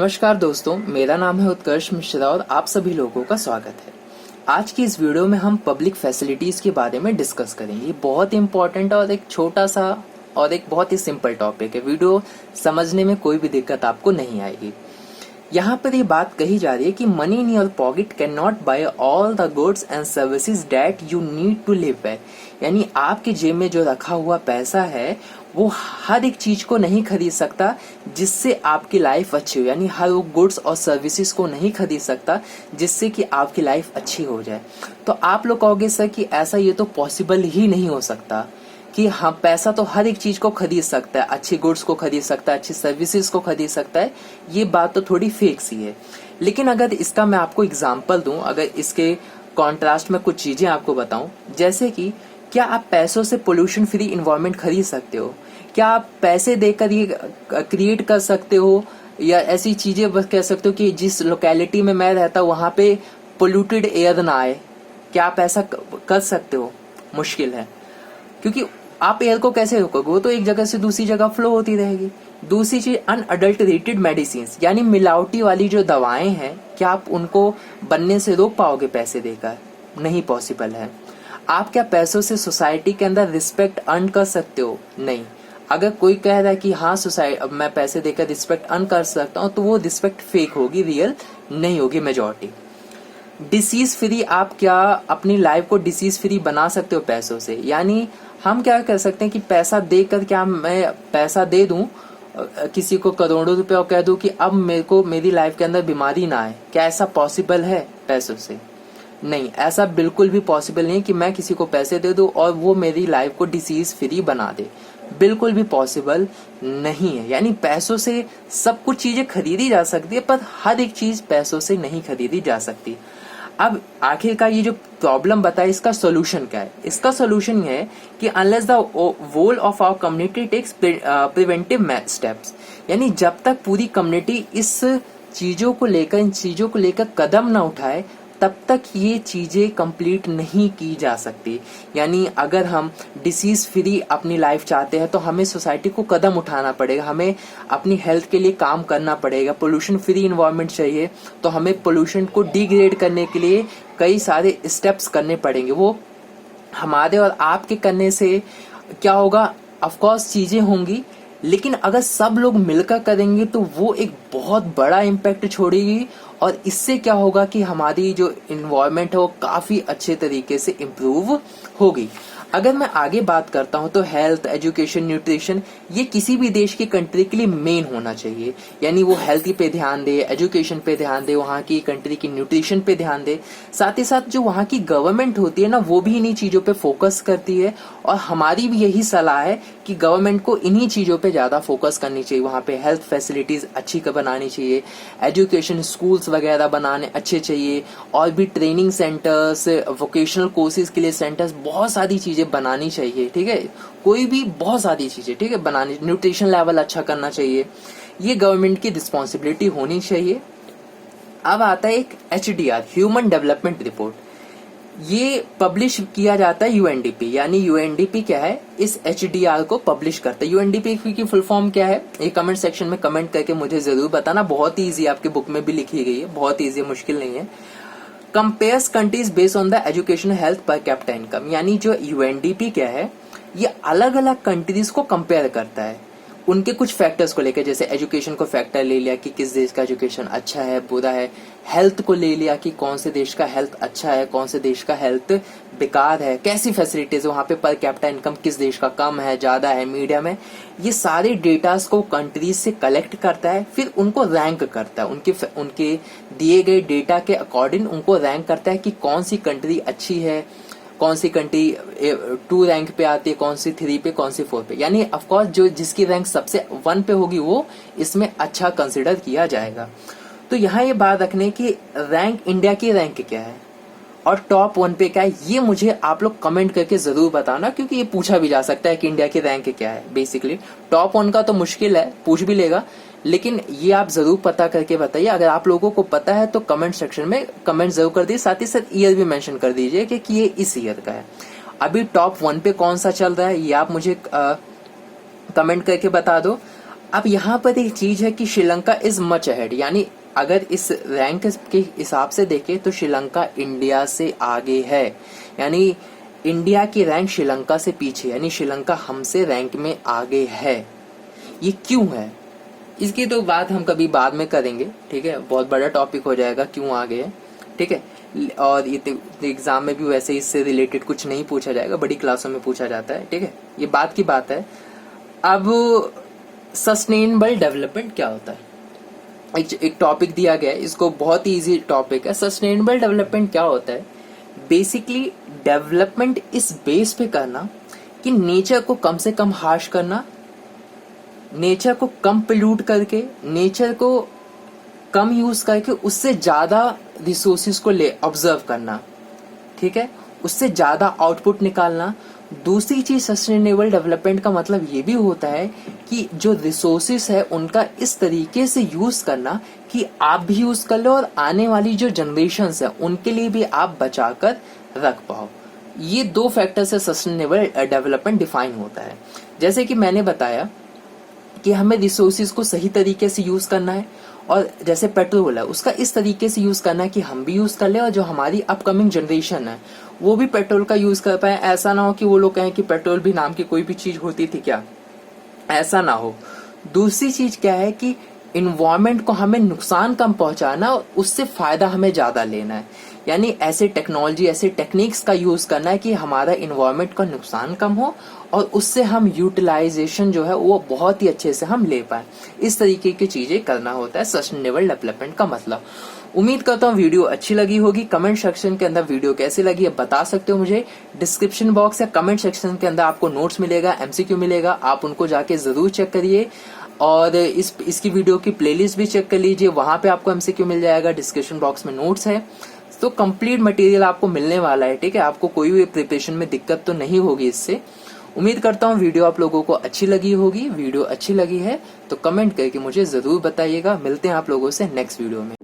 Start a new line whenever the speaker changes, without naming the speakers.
नमस्कार दोस्तों, मेरा नाम है उत्कर्ष मिश्रा और आप सभी लोगों का स्वागत है। आज की इस वीडियो में हम पब्लिक फैसिलिटीज के बारे में डिस्कस करेंगे। ये बहुत इंपॉर्टेंट और एक छोटा सा और एक बहुत ही सिंपल टॉपिक है। वीडियो समझने में कोई भी दिक्कत आपको नहीं आएगी। यहाँ पर ये बात कही जा रही है कि money in your pocket cannot buy all the goods and services that you need to live by. यानी आपके जेब में जो रखा हुआ पैसा है वो हर एक चीज को नहीं खरीद सकता जिससे आपकी लाइफ अच्छी हो। यानी हर वो गुड्स और सर्विसेज को नहीं खरीद सकता जिससे कि आपकी लाइफ अच्छी हो जाए। तो आप लोग कहोगे सर कि ऐसा ये तो पॉसिबल ही नहीं हो सकता कि हाँ, पैसा तो हर एक चीज को खरीद सकता है, अच्छी गुड्स को खरीद सकता है, अच्छी सर्विसेज को खरीद सकता है। ये बात तो थोड़ी फेक सी है। लेकिन अगर इसका मैं आपको एग्जांपल दूं, अगर इसके कॉन्ट्रास्ट में कुछ चीजें आपको बताऊं, जैसे कि क्या आप पैसों से पोल्यूशन फ्री इन्वायरमेंट खरीद सकते हो? क्या आप पैसे देकर ये क्रिएट कर सकते हो या ऐसी चीजें बस कह सकते हो कि जिस लोकेलिटी में मैं रहता हूँ वहां पे पोल्यूटेड एयर ना आए? क्या आप ऐसा कर सकते हो? मुश्किल है, क्योंकि आप एयर को कैसे रोकोगे? वो तो एक जगह से दूसरी जगह फ्लो होती रहेगी। दूसरी चीज, अनअडल्टरेटेड मेडिसिन यानी मिलावटी वाली जो दवाएं हैं, क्या आप उनको बनने से रोक पाओगे पैसे देकर? नहीं पॉसिबल है। आप क्या पैसों से सोसाइटी के अंदर रिस्पेक्ट अर्न कर सकते हो? नहीं। अगर कोई कह रहा है कि हाँ सोसाइटी मैं पैसे देकर रिस्पेक्ट अर्न कर सकता हूँ, तो वो रिस्पेक्ट फेक होगी, रियल नहीं होगी मेजॉरिटी। डिसीज फ्री, आप क्या अपनी लाइफ को डिसीज फ्री बना सकते हो पैसों से? यानी हम क्या कर सकते हैं कि पैसा देकर, क्या मैं पैसा दे दूं किसी को करोड़ों रुपए और कह दूं कि अब मेरे को मेरी लाइफ के अंदर बीमारी ना आए? क्या ऐसा पॉसिबल है पैसों से? नहीं, ऐसा बिल्कुल भी पॉसिबल नहीं कि मैं किसी को पैसे दे दूं और वो मेरी लाइफ को डिसीज फ्री बना दे। बिल्कुल भी पॉसिबल नहीं है। यानी पैसों से सब कुछ चीजें खरीदी जा सकती है, पर हर एक चीज पैसों से नहीं खरीदी जा सकती। अब आखिरकार ये जो प्रॉब्लम बताया, इसका सोल्यूशन क्या है? इसका सोल्यूशन ये है कि unless the whole of our community takes preventive steps, यानी जब तक पूरी कम्युनिटी इस चीजों को लेकर, इन चीजों को लेकर कदम ना उठाए, तब तक ये चीजें कंप्लीट नहीं की जा सकती। यानी अगर हम डिसीज फ्री अपनी लाइफ चाहते हैं तो हमें सोसाइटी को कदम उठाना पड़ेगा, हमें अपनी हेल्थ के लिए काम करना पड़ेगा। पोल्यूशन फ्री इन्वायरमेंट चाहिए तो हमें पोल्यूशन को डिग्रेड करने के लिए कई सारे स्टेप्स करने पड़ेंगे। वो हमारे और आपके करने से क्या होगा? ऑफकोर्स चीजें होंगी, लेकिन अगर सब लोग मिलकर करेंगे तो वो एक बहुत बड़ा इम्पैक्ट छोड़ेगी। और इससे क्या होगा कि हमारी जो इन्वायरमेंट है वो काफी अच्छे तरीके से इम्प्रूव होगी। अगर मैं आगे बात करता हूं तो हेल्थ, एजुकेशन, न्यूट्रिशन, ये किसी भी देश की कंट्री के लिए मेन होना चाहिए। यानी वो हेल्थ पे ध्यान दे, एजुकेशन पे ध्यान दे, वहाँ की कंट्री की न्यूट्रिशन पे ध्यान दे। साथ ही साथ जो वहाँ की गवर्नमेंट होती है ना, वो भी इन्हीं चीजों पे फोकस करती है। और हमारी भी यही सलाह है कि गवर्नमेंट को इन्हीं चीजों पे ज्यादा फोकस करनी चाहिए। वहाँ पे हेल्थ फैसिलिटीज अच्छी बनानी चाहिए, एजुकेशन स्कूल्स वगैरह बनाने अच्छे चाहिए, और भी ट्रेनिंग सेंटर्स, वोकेशनल कोर्सेज के लिए सेंटर्स, बहुत सारी चीजें बनानी चाहिए। ठीक है, कोई भी बहुत सारी चीजें, ठीक है, बनानी। न्यूट्रिशन लेवल अच्छा करना चाहिए। ये गवर्नमेंट की रिस्पॉन्सिबिलिटी होनी चाहिए। अब आता है एक HDR, ह्यूमन डेवलपमेंट रिपोर्ट। ये पब्लिश किया जाता है यूएनडीपी। यानी यूएनडीपी क्या है? इस HDR को पब्लिश करता है। यूएनडीपी की फुल फॉर्म क्या है? ये कमेंट सेक्शन में कमेंट करके मुझे जरूर बताना। बहुत ही ईजी, आपके बुक में भी लिखी गई है, बहुत ईजी, मुश्किल नहीं है। Compares countries based on the education health per capita income. यानी जो यूएनडीपी क्या है, ये अलग अलग कंट्रीज को कंपेयर करता है उनके कुछ फैक्टर्स को लेकर। जैसे एजुकेशन को फैक्टर ले लिया कि किस देश का एजुकेशन अच्छा है, बुरा है। हेल्थ को ले लिया कि कौन से देश का हेल्थ अच्छा है, कौन से देश का हेल्थ बेकार है, कैसी फैसिलिटीज वहां पे, पर कैपिटा इनकम किस देश का कम है, ज्यादा है, मीडियम है। ये सारे डेटास को कंट्रीज से कलेक्ट करता है, फिर उनको रैंक करता है। उनके दिए गए डेटा के अकॉर्डिंग उनको रैंक करता है कि कौन सी कंट्री अच्छी है, कौन सी कंट्री 2 रैंक पे आती है, कौन सी 3 पे, कौन सी 4 पे। यानी ऑफकोर्स जो जिसकी रैंक सबसे 1 पे होगी वो इसमें अच्छा कंसिडर किया जाएगा। तो यहाँ ये बात रखने की रैंक, इंडिया की रैंक क्या है और टॉप 1 पे क्या है, ये मुझे आप लोग कमेंट करके जरूर बताना, क्योंकि ये पूछा भी जा सकता है कि इंडिया की रैंक क्या है। बेसिकली टॉप 1 का तो मुश्किल है, पूछ भी लेगा, लेकिन ये आप जरूर पता करके बताइए। अगर आप लोगों को पता है तो कमेंट सेक्शन में कमेंट जरूर कर दीजिए। साथ ही साथ ईयर भी मेंशन कर दीजिए कि ये इस ईयर का है। अभी टॉप 1 पे कौन सा चल रहा है ये आप मुझे कमेंट करके बता दो। अब यहाँ पर एक चीज है कि श्रीलंका इज मच अहेड, यानी अगर इस रैंक के हिसाब से देखें तो श्रीलंका इंडिया से आगे है, यानी इंडिया की रैंक श्रीलंका से पीछे, यानी श्रीलंका हमसे रैंक में आगे है। ये क्यों है, इसकी तो बात हम कभी बाद में करेंगे, ठीक है, बहुत बड़ा टॉपिक हो जाएगा क्यों आगे है, ठीक है। और ये एग्जाम में भी वैसे इससे रिलेटेड कुछ नहीं पूछा जाएगा, बड़ी क्लासों में पूछा जाता है, ठीक है, ये बात की बात है। अब सस्टेनेबल डेवलपमेंट क्या होता है, एक टॉपिक दिया गया है, इसको बहुत ही इजी टॉपिक है। सस्टेनेबल डेवलपमेंट क्या होता है, बेसिकली डेवलपमेंट इस बेस पे करना कि नेचर को कम से कम हार्श करना, नेचर को कम पोल्यूट करके, नेचर को कम यूज करके उससे ज्यादा रिसोर्सेज को ले ऑब्जर्व करना, ठीक है, उससे ज्यादा आउटपुट निकालना। दूसरी चीज सस्टेनेबल डेवलपमेंट का मतलब ये भी होता है कि जो रिसोर्सेज है उनका इस तरीके से यूज करना कि आप भी यूज कर लो और आने वाली जो जनरेशंस है उनके लिए भी आप बचाकर रख पाओ। ये दो फैक्टर से सस्टेनेबल डेवलपमेंट डिफाइन होता है। जैसे कि मैंने बताया कि हमें रिसोर्सेज को सही तरीके से यूज करना है, और जैसे पेट्रोल है उसका इस तरीके से यूज करना है कि हम भी यूज कर ले और जो हमारी अपकमिंग जनरेशन है वो भी पेट्रोल का यूज कर पाए। ऐसा ना हो कि वो लोग कहें कि पेट्रोल भी नाम की कोई भी चीज होती थी क्या, ऐसा ना हो। दूसरी चीज क्या है कि इन्वायरमेंट को हमें नुकसान कम पहुंचाना और उससे फायदा हमें ज्यादा लेना है, यानी ऐसे टेक्नोलॉजी ऐसे टेक्निक्स का यूज करना है कि हमारा इन्वायरमेंट का नुकसान कम हो और उससे हम यूटिलाइजेशन जो है वो बहुत ही अच्छे से हम ले पाए। इस तरीके की चीजें करना होता है सस्टेनेबल डेवलपमेंट का मतलब। उम्मीद करता हूँ वीडियो अच्छी लगी होगी। कमेंट सेक्शन के अंदर वीडियो कैसी लगी है बता सकते हो मुझे। डिस्क्रिप्शन बॉक्स या कमेंट सेक्शन के अंदर आपको नोट्स मिलेगा, एमसीक्यू मिलेगा, आप उनको जाके जरूर चेक करिए। और इसकी वीडियो की प्लेलिस्ट भी चेक कर लीजिए, वहां पे आपको एमसीक्यू मिल जाएगा, डिस्क्रिप्शन बॉक्स में नोट्स है। तो कंप्लीट मटेरियल आपको मिलने वाला है, ठीक है, आपको कोई भी प्रिपरेशन में दिक्कत तो नहीं होगी इससे। उम्मीद करता हूँ वीडियो आप लोगों को अच्छी लगी होगी। वीडियो अच्छी लगी है तो कमेंट करके मुझे जरूर बताइएगा। मिलते हैं आप लोगों से नेक्स्ट वीडियो में।